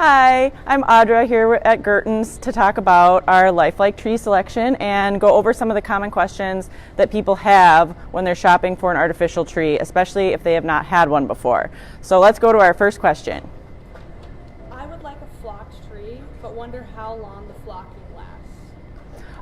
Hi, I'm Audra here at Gerton's to talk about our lifelike tree selection and go over some of the common questions that people have when they're shopping for an artificial tree, especially if they have not had one before. So let's go to our first question. I would like a flocked tree, but wonder how long the flocking lasts.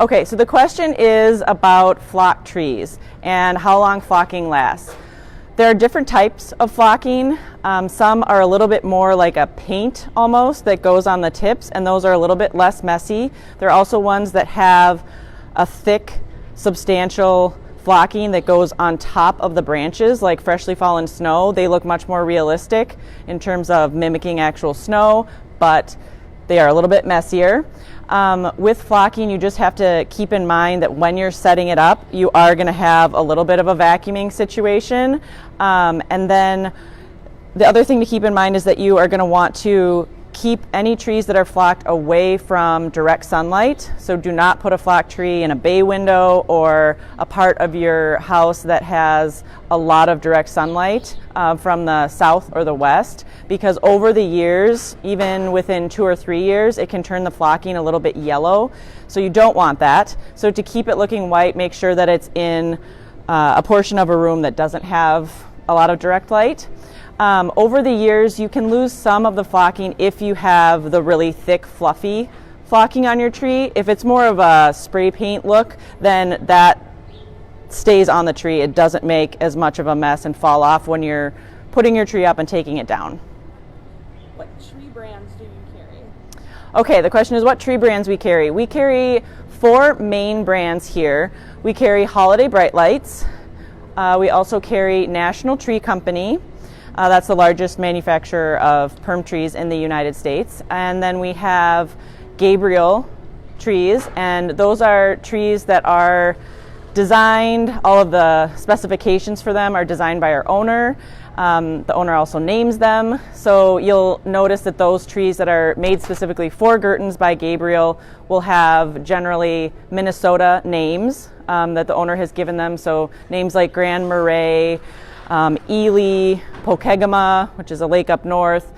Okay, so the question is about flocked trees and how long flocking lasts. There are different types of flocking. Some are a little bit more like a paint almost that goes on the tips, and those are a little bit less messy. There are also ones that have a thick, substantial flocking that goes on top of the branches, like freshly fallen snow. They look much more realistic in terms of mimicking actual snow, but they are a little bit messier. With flocking, you just have to keep in mind that when you're setting it up, you are going to have a little bit of a vacuuming situation. And then the other thing to keep in mind is that you are going to want to keep any trees that are flocked away from direct sunlight. So do not put a flocked tree in a bay window or a part of your house that has a lot of direct sunlight from the south or the west, because over the years, even within 2 or 3 years, it can turn the flocking a little bit yellow. So you don't want that. So to keep it looking white, make sure that it's in a portion of a room that doesn't have a lot of direct light. Over the years, you can lose some of the flocking if you have the really thick, fluffy flocking on your tree. If it's more of a spray paint look, then that stays on the tree. It doesn't make as much of a mess and fall off when you're putting your tree up and taking it down. What tree brands do you carry? Okay, the question is what tree brands we carry. We carry 4 main brands here. We carry Holiday Bright Lights. We also carry National Tree Company. That's the largest manufacturer of perm trees in the United States. And then we have Gabriel trees, and those are trees that are designed, all of the specifications for them are designed by our owner. The owner also names them. So you'll notice that those trees that are made specifically for Gerton's by Gabriel will have generally Minnesota names that the owner has given them. So names like Grand Marais, Ely, Pokegama, which is a lake up north,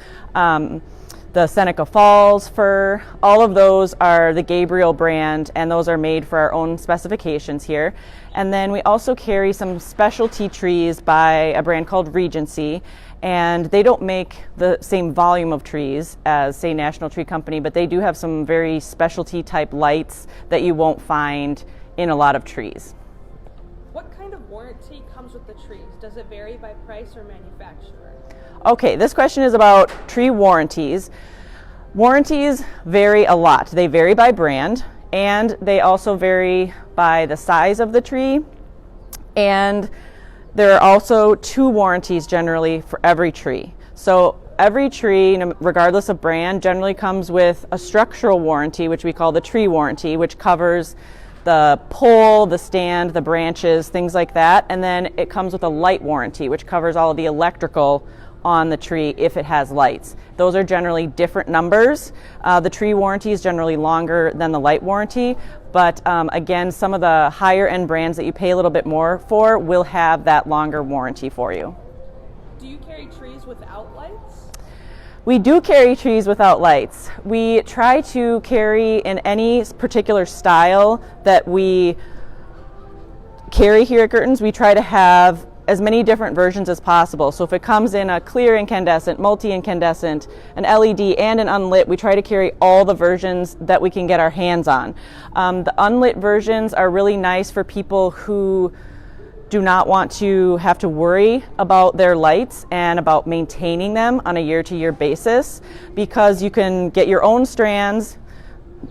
the Seneca Falls fir, all of those are the Gabriel brand, and those are made for our own specifications here. And then we also carry some specialty trees by a brand called Regency, and they don't make the same volume of trees as, say, National Tree Company, but they do have some very specialty type lights that you won't find in a lot of trees. What kind of warranty comes with the trees? Does it vary by price or manufacturer? Okay, this question is about tree warranties. Warranties vary a lot. They vary by brand, and they also vary by the size of the tree. And there are also 2 warranties generally for every tree. So every tree, regardless of brand, generally comes with a structural warranty, which we call the tree warranty, which covers the pole, the stand, the branches, things like that. And then it comes with a light warranty, which covers all of the electrical on the tree if it has lights. Those are generally different numbers. The tree warranty is generally longer than the light warranty, but again, some of the higher end brands that you pay a little bit more for will have that longer warranty for you. Do you carry trees without lights? We do carry trees without lights. We try to carry in any particular style that we carry here at Gerton's. We try to have as many different versions as possible. So if it comes in a clear incandescent, multi-incandescent, an LED, and an unlit, we try to carry all the versions that we can get our hands on. The unlit versions are really nice for people who do not want to have to worry about their lights and about maintaining them on a year-to-year basis, because you can get your own strands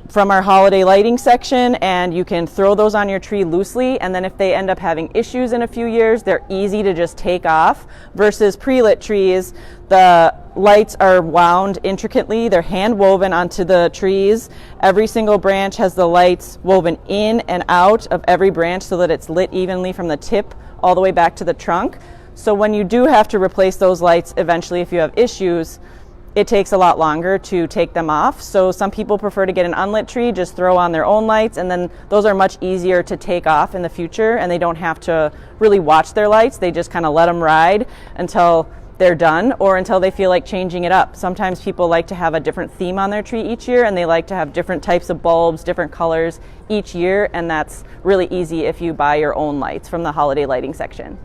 from our holiday lighting section and you can throw those on your tree loosely, and then if they end up having issues in a few years, they're easy to just take off. Versus pre-lit trees, the lights are wound intricately, they're hand woven onto the trees. Every single branch has the lights woven in and out of every branch so that it's lit evenly from the tip all the way back to the trunk. So when you do have to replace those lights eventually, if you have issues, it takes a lot longer to take them off. So some people prefer to get an unlit tree, just throw on their own lights, and then those are much easier to take off in the future, and they don't have to really watch their lights. They just kind of let them ride until they're done or until they feel like changing it up. Sometimes people like to have a different theme on their tree each year, and they like to have different types of bulbs, different colors each year, and that's really easy if you buy your own lights from the holiday lighting section.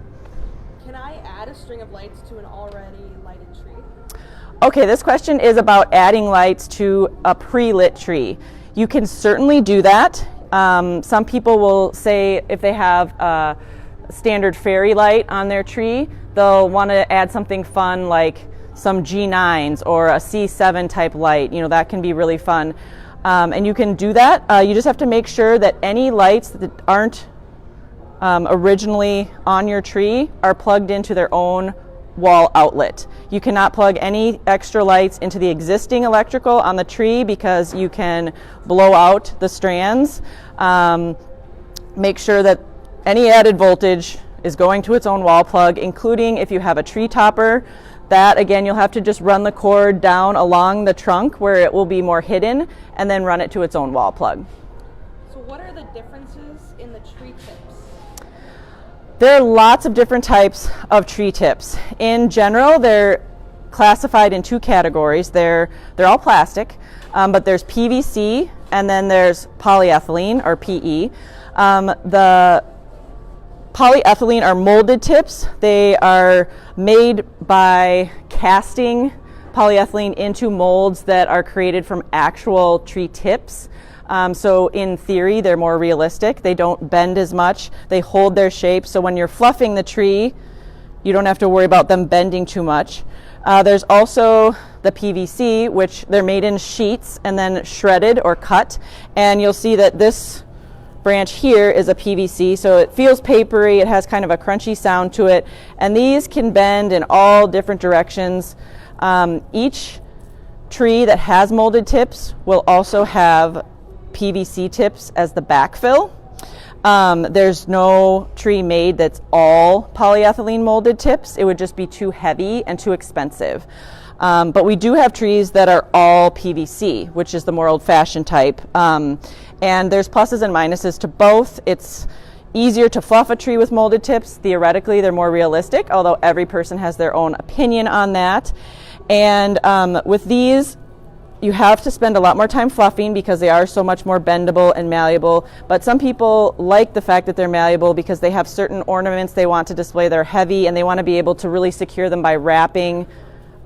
Can I add a string of lights to an already lighted tree? Okay, this question is about adding lights to a pre-lit tree. You can certainly do that. Some people will say if they have a standard fairy light on their tree, they'll want to add something fun like some G9s or a C7 type light. You know, that can be really fun. And you can do that. You just have to make sure that any lights that aren't originally on your tree are plugged into their own wall outlet. You cannot plug any extra lights into the existing electrical on the tree because you can blow out the strands. Make sure that any added voltage is going to its own wall plug, including if you have a tree topper. That, again, you'll have to just run the cord down along the trunk where it will be more hidden and then run it to its own wall plug. So what are the differences in the tree tips? There are lots of different types of tree tips. In general, they're classified in two categories. They're all plastic, but there's PVC and then there's polyethylene or PE. The polyethylene are molded tips. They are made by casting polyethylene into molds that are created from actual tree tips. So in theory, they're more realistic. They don't bend as much. They hold their shape. So when you're fluffing the tree, you don't have to worry about them bending too much. There's also the PVC, which they're made in sheets and then shredded or cut. And you'll see that this branch here is a PVC, so it feels papery. It has kind of a crunchy sound to it. And these can bend in all different directions. Each tree that has molded tips will also have PVC tips as the backfill. There's no tree made that's all polyethylene molded tips. It would just be too heavy and too expensive. But we do have trees that are all PVC, which is the more old-fashioned type. And there's pluses and minuses to both. It's easier to fluff a tree with molded tips. Theoretically, they're more realistic, although every person has their own opinion on that. And with these, you have to spend a lot more time fluffing because they are so much more bendable and malleable. But some people like the fact that they're malleable because they have certain ornaments they want to display. They're heavy and they want to be able to really secure them by wrapping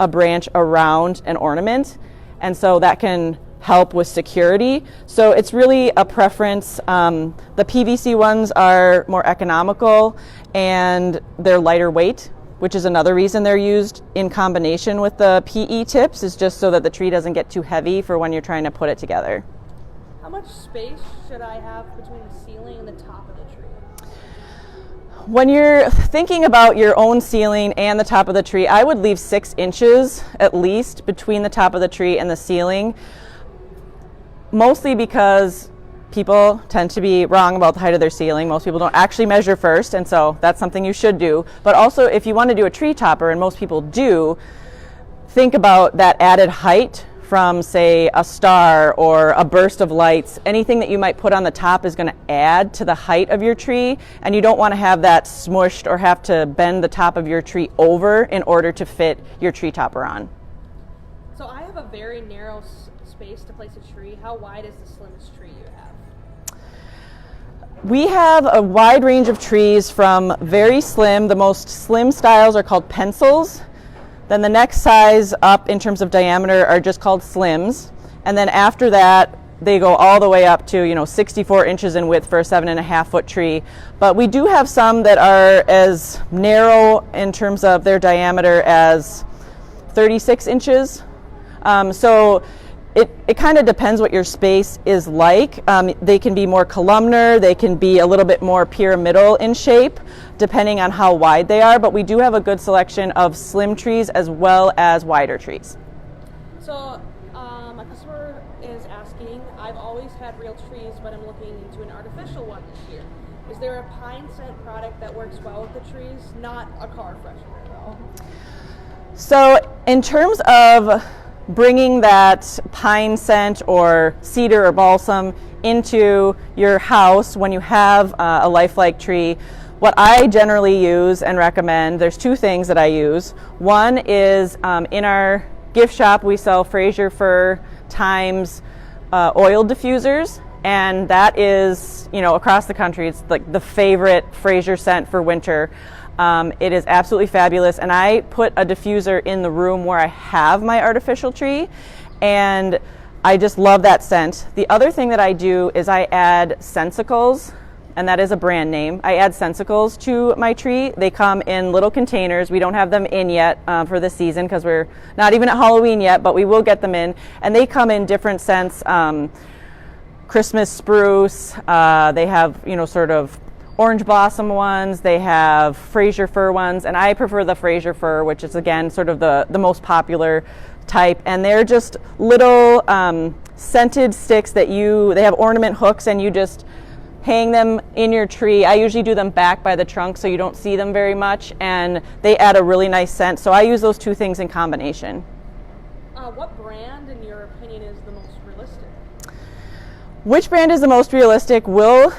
a branch around an ornament. And so that can help with security. So it's really a preference. The PVC ones are more economical and they're lighter weight, which is another reason they're used in combination with the PE tips, is just so that the tree doesn't get too heavy for when you're trying to put it together. How much space should I have between the ceiling and the top of the tree? When you're thinking about your own ceiling and the top of the tree, I would leave 6 inches at least between the top of the tree and the ceiling, mostly because people tend to be wrong about the height of their ceiling. Most people don't actually measure first, and so that's something you should do. But also, if you want to do a tree topper, and most people do, think about that added height from, say, a star or a burst of lights. Anything that you might put on the top is going to add to the height of your tree, and you don't want to have that smushed or have to bend the top of your tree over in order to fit your tree topper on. So I have a very narrow space to place a tree. How wide is the slimmest tree you have? We have a wide range of trees from very slim. The most slim styles are called pencils. Then the next size up in terms of diameter are just called slims. And then after that, they go all the way up to 64 inches in width for a 7.5 foot tree. But we do have some that are as narrow in terms of their diameter as 36 inches. So it kind of depends what your space is like. They can be more columnar, they can be a little bit more pyramidal in shape, depending on how wide they are, but we do have a good selection of slim trees as well as wider trees. So a customer is asking, I've always had real trees, but I'm looking into an artificial one this year. Is there a pine scent product that works well with the trees? Not a car freshener though. So in terms of bringing that pine scent or cedar or balsam into your house when you have a lifelike tree, what I generally use and recommend, there's two things that I use. One is in our gift shop we sell Fraser Fir Times oil diffusers, and that is, across the country, it's like the favorite Fraser scent for winter. It is absolutely fabulous, and I put a diffuser in the room where I have my artificial tree, and I just love that scent. The other thing that I do is I add sensicles, and that is a brand name. I add sensicles to my tree. They come in little containers. We don't have them in yet for this season because we're not even at Halloween yet, but we will get them in, and they come in different scents. Christmas spruce, they have, sort of orange blossom ones, they have Fraser Fir ones, and I prefer the Fraser Fir, which is again sort of the most popular type, and they're just little scented sticks that they have ornament hooks, and you just hang them in your tree. I usually do them back by the trunk so you don't see them very much, and they add a really nice scent, so I use those two things in combination. What brand, in your opinion, is the most realistic? Which brand is the most realistic will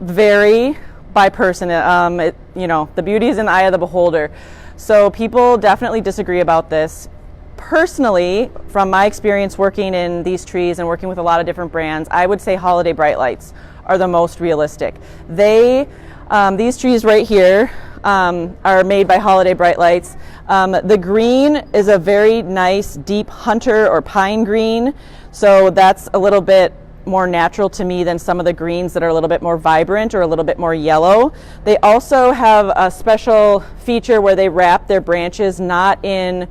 vary by person. The beauty is in the eye of the beholder. So people definitely disagree about this. Personally, from my experience working in these trees and working with a lot of different brands, I would say Holiday Bright Lights are the most realistic. These trees right here are made by Holiday Bright Lights. The green is a very nice deep hunter or pine green, so that's a little bit more natural to me than some of the greens that are a little bit more vibrant or a little bit more yellow. They also have a special feature where they wrap their branches not in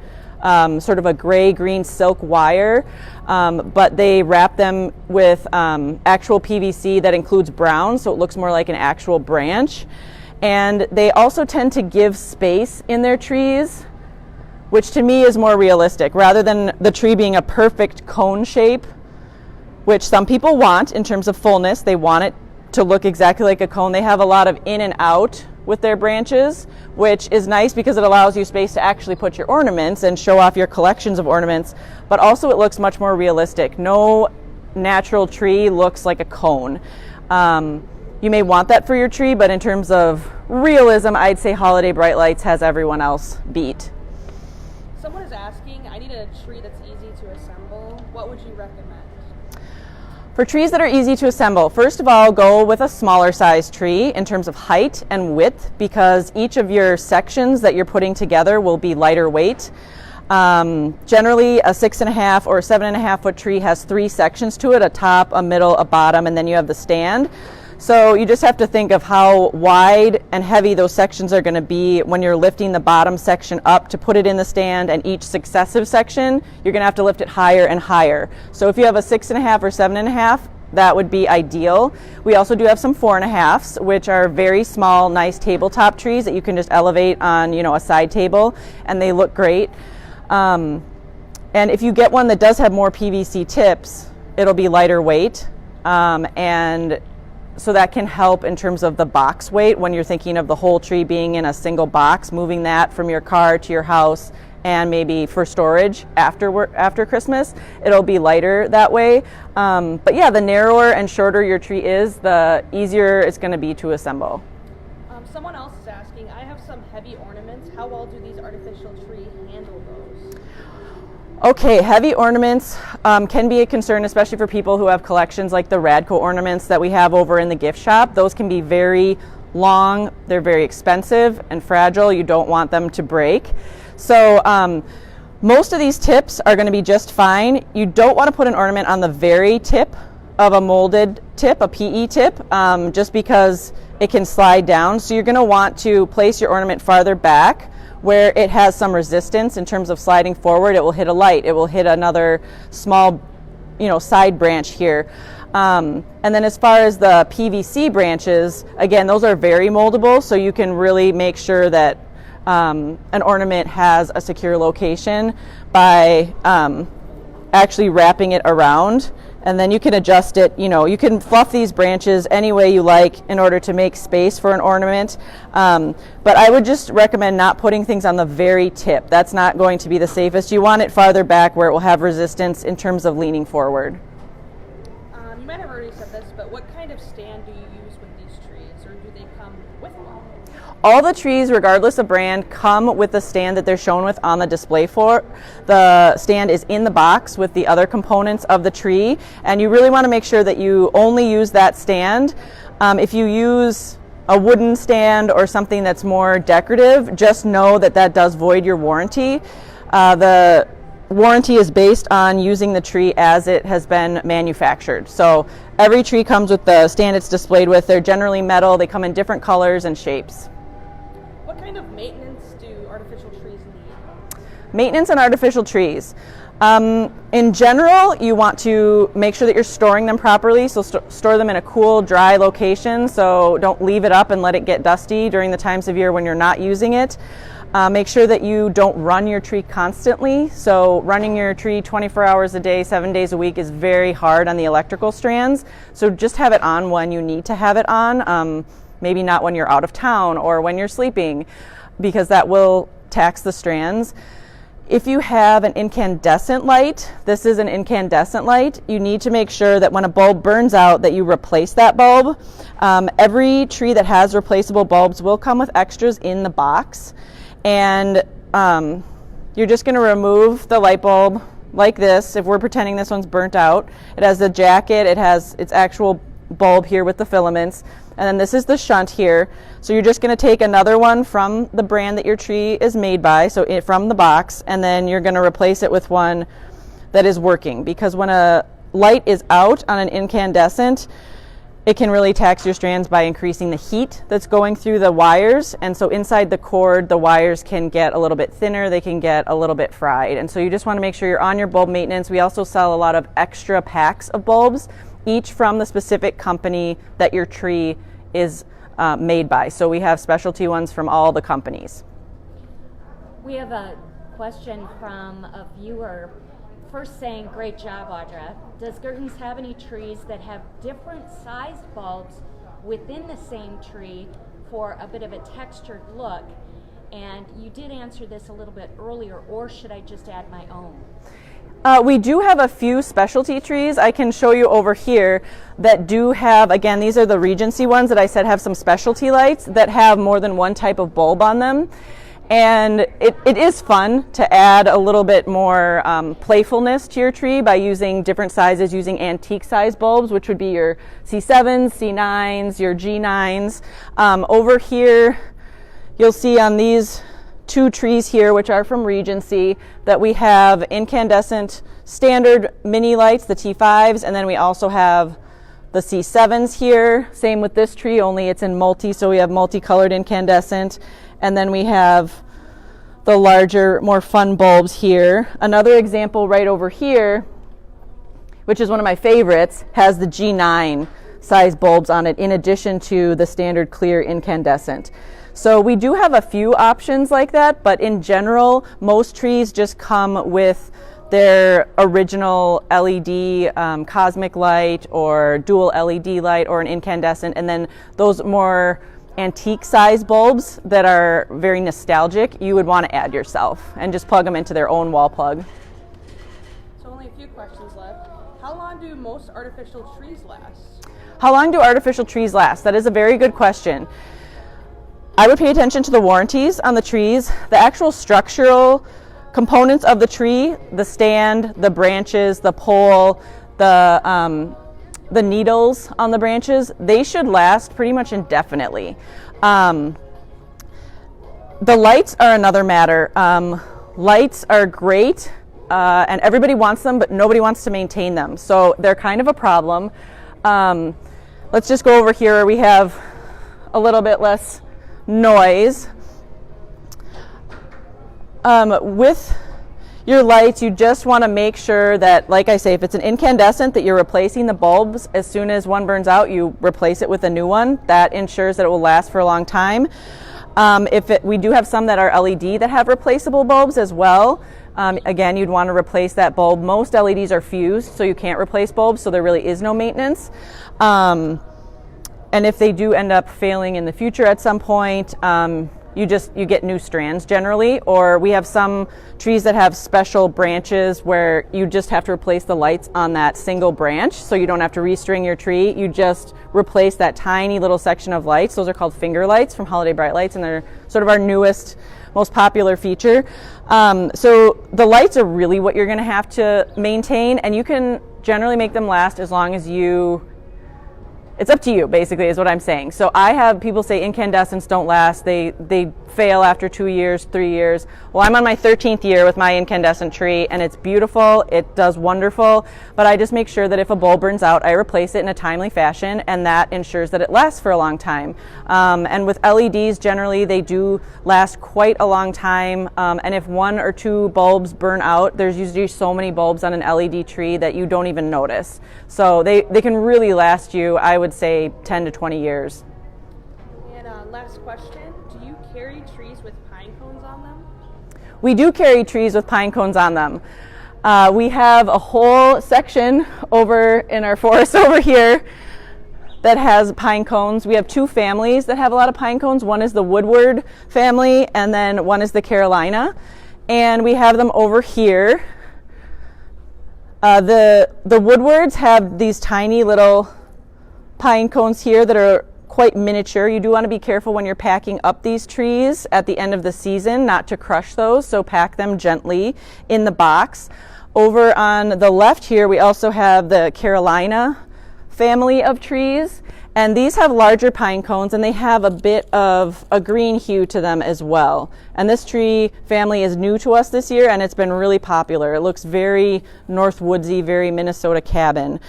sort of a gray-green silk wire, but they wrap them with actual PVC that includes brown, so it looks more like an actual branch. And they also tend to give space in their trees, which to me is more realistic, rather than the tree being a perfect cone shape, which some people want in terms of fullness. They want it to look exactly like a cone. They have a lot of in and out with their branches, which is nice because it allows you space to actually put your ornaments and show off your collections of ornaments, but also it looks much more realistic. No natural tree looks like a cone. You may want that for your tree, but in terms of realism, I'd say Holiday Bright Lights has everyone else beat. Someone is asking, I need a tree that's easy to assemble. What would you recommend? For trees that are easy to assemble, first of all, go with a smaller size tree in terms of height and width, because each of your sections that you're putting together will be lighter weight. Generally, a 6.5 or 7.5 foot tree has 3 sections to it, a top, a middle, a bottom, and then you have the stand. So you just have to think of how wide and heavy those sections are going to be when you're lifting the bottom section up to put it in the stand, and each successive section, you're going to have to lift it higher and higher. So if you have a 6.5 or 7.5, that would be ideal. We also do have some 4.5s, which are very small, nice tabletop trees that you can just elevate on, a side table, and they look great. And if you get one that does have more PVC tips, it'll be lighter weight, and so that can help in terms of the box weight when you're thinking of the whole tree being in a single box, moving that from your car to your house and maybe for storage after Christmas. It'll be lighter that way. But yeah, the narrower and shorter your tree is, the easier it's going to be to assemble. Someone else is asking, I have some heavy ornaments. How well do these artificial trees handle those? Okay, heavy ornaments can be a concern, especially for people who have collections like the Radco ornaments that we have over in the gift shop. Those can be very long, they're very expensive and fragile. You don't want them to break. So most of these tips are going to be just fine. You don't want to put an ornament on the very tip of a molded tip, a PE tip, just because it can slide down. So you're going to want to place your ornament farther back where it has some resistance in terms of sliding forward. It will hit a light, it will hit another small, side branch here. And then as far as the PVC branches, again, those are very moldable, so you can really make sure that an ornament has a secure location by actually wrapping it around. And then you can adjust it, you can fluff these branches any way you like in order to make space for an ornament. But I would just recommend not putting things on the very tip. That's not going to be the safest. You want it farther back where it will have resistance in terms of leaning forward. You might have already said this, but what kind of stand do you use with these trees, or do they come with one? All the trees, regardless of brand, come with the stand that they're shown with on the display floor. The stand is in the box with the other components of the tree, and you really want to make sure that you only use that stand. If you use a wooden stand or something that's more decorative, just know that that does void your warranty. The warranty is based on using the tree as it has been manufactured. So every tree comes with the stand it's displayed with. They're generally metal. They come in different colors and shapes. What kind of maintenance do artificial trees need? Maintenance on artificial trees. In general, you want to make sure that you're storing them properly, so store them in a cool, dry location, so don't leave it up and let it get dusty during the times of year when you're not using it. Make sure that you don't run your tree constantly, so running your tree 24 hours a day, 7 days a week is very hard on the electrical strands, so just have it on when you need to have it on, maybe not when you're out of town or when you're sleeping, because that will tax the strands. If you have an incandescent light, this is an incandescent light, you need to make sure that when a bulb burns out that you replace that bulb. Every tree that has replaceable bulbs will come with extras in the box, and you're just going to remove the light bulb like this. If we're pretending this one's burnt out, it has the jacket, it has its actual bulb here with the filaments, and then this is the shunt here. So you're just going to take another one from the brand that your tree is made by, so from the box, and then you're going to replace it with one that is working, because when a light is out on an incandescent, it can really tax your strands by increasing the heat that's going through the wires, and so inside the cord the wires can get a little bit thinner, they can get a little bit fried, and so you just want to make sure you're on your bulb maintenance. We also sell a lot of extra packs of bulbs, each from the specific company that your tree is made by. So we have specialty ones from all the companies. We have a question from a viewer, first saying, great job, Audra. Does Gertens have any trees that have different sized bulbs within the same tree for a bit of a textured look? And you did answer this a little bit earlier, or should I just add my own? We do have a few specialty trees I can show you over here that do have, again, these are the Regency ones that I said have some specialty lights that have more than one type of bulb on them. And it is fun to add a little bit more playfulness to your tree by using different sizes, using antique size bulbs, which would be your C7s, C9s, your G9s. Over here, you'll see on these two trees here, which are from Regency, that we have incandescent standard mini lights, the T5s, and then we also have the C7s here. Same with this tree, only it's in multi, so we have multicolored incandescent. And then we have the larger, more fun bulbs here. Another example right over here, which is one of my favorites, has the G9 size bulbs on it in addition to the standard clear incandescent. So we do have a few options like that, but in general, most trees just come with their original LED cosmic light or dual LED light or an incandescent, and then those more antique size bulbs that are very nostalgic, you would want to add yourself and just plug them into their own wall plug. So only a few questions left. How long do most artificial trees last? How long do artificial trees last? That is a very good question. I would pay attention to the warranties on the trees, the actual structural components of the tree, the stand, the branches, the pole, the needles on the branches. They should last pretty much indefinitely. The lights are another matter. Lights are great, and everybody wants them, but nobody wants to maintain them. So they're kind of a problem. Let's just go over here where we have a little bit less noise. With your lights, you just want to make sure that, like I say, if it's an incandescent, that you're replacing the bulbs as soon as one burns out, you replace it with a new one. That ensures that it will last for a long time. We do have some that are LED that have replaceable bulbs as well. Again, you'd want to replace that bulb. Most LEDs are fused, so you can't replace bulbs, so there really is no maintenance. And if they do end up failing in the future at some point, you get new strands generally, or we have some trees that have special branches where you just have to replace the lights on that single branch, so you don't have to restring your tree. You just replace that tiny little section of lights. Those are called finger lights from Holiday Bright Lights, and they're sort of our newest, most popular feature. So the lights are really what you're going to have to maintain, and you can generally make them last as long as it's up to you, basically, is what I'm saying. So I have people say incandescents don't last. They fail after 2 years, 3 years. Well, I'm on my 13th year with my incandescent tree, and it's beautiful. It does wonderful. But I just make sure that if a bulb burns out, I replace it in a timely fashion, and that ensures that it lasts for a long time. And with LEDs, generally, they do last quite a long time. And if 1 or 2 bulbs burn out, there's usually so many bulbs on an LED tree that you don't even notice. So they can really last you, I would say, 10 to 20 years. And last question, do you carry trees with pine cones on them? We do carry trees with pine cones on them. We have a whole section over in our forest over here that has pine cones. We have 2 families that have a lot of pine cones. One is the Woodward family, and then one is the Carolina. And we have them over here. The Woodwards have these tiny little pine cones here that are quite miniature. You do want to be careful when you're packing up these trees at the end of the season not to crush those, so pack them gently in the box. Over on the left here we also have the Carolina family of trees, and these have larger pine cones and they have a bit of a green hue to them as well. And this tree family is new to us this year, and it's been really popular. It looks very North Woodsy, very Minnesota cabin.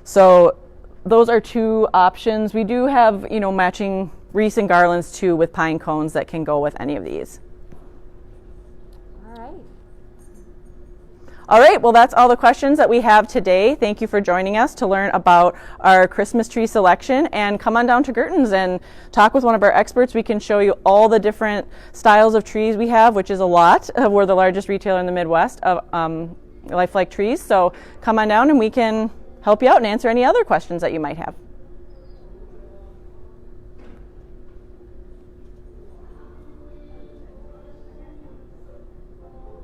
So those are 2 options. We do have, matching wreaths and garlands too with pine cones that can go with any of these. All right, well, that's all the questions that we have today. Thank you for joining us to learn about our Christmas tree selection, and come on down to Gerton's and talk with one of our experts. We can show you all the different styles of trees we have, which is a lot. We're the largest retailer in the Midwest of lifelike trees, so come on down and we can help you out and answer any other questions that you might have.